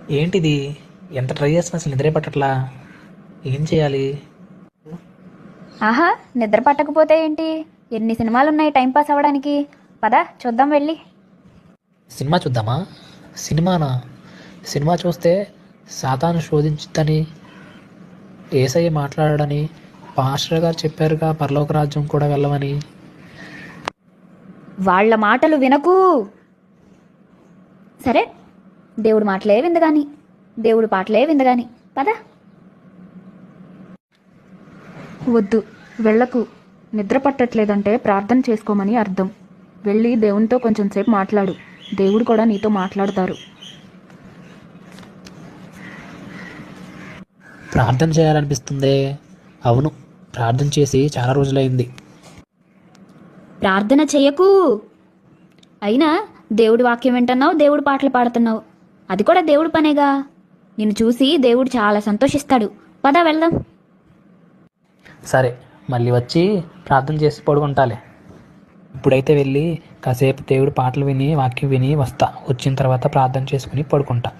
ఏంటిది? ఎంత ట్రై చేసినా అసలు నిద్రే పట్టట్లా. ఏం చేయాలి? ఆహా, నిద్ర పట్టకపోతే ఏంటి? ఎన్ని సినిమాలున్నాయి టైంపాస్ అవ్వడానికి. పద చూద్దాం వెళ్ళి. సినిమా చూద్దామా? సినిమానా? సినిమా చూస్తే సాతాను శోధించుద్దని, యేసయ్య మాట్లాడని, పాస్టర్ గారు చెప్పారుగా పరలోక రాజ్యం కూడా వెళ్ళమని. వాళ్ళ మాటలు వినకు. సరే, దేవుడు మాటలే విందగాని, దేవుడు పాటలే విందగాని. పద. వద్దు, వెళ్ళకు. నిద్ర పట్టట్లేదంటే ప్రార్థన చేసుకోమని అర్థం. వెళ్ళి దేవునితో కొంచెం సేపు మాట్లాడు. దేవుడు కూడా నీతో మాట్లాడతారు. ప్రార్థన చేయాలనిపిస్తుందే. అవును, ప్రార్థన చేసి చాలా రోజులైంది. ప్రార్థన చెయ్యకు. అయినా దేవుడి వాక్యం వింటున్నావు, దేవుడి పాటలు పాడుతున్నావు. అది కూడా దేవుడి పనేగా. నిన్ను చూసి దేవుడు చాలా సంతోషిస్తాడు. పద వెళ్దాం. సరే, మళ్ళీ వచ్చి ప్రార్థన చేసి పడుకుంటాలే. ఇప్పుడైతే వెళ్ళి కాసేపు దేవుడి పాటలు విని వాక్యం విని వస్తా. వచ్చిన తర్వాత ప్రార్థన చేసుకుని పడుకుంటా.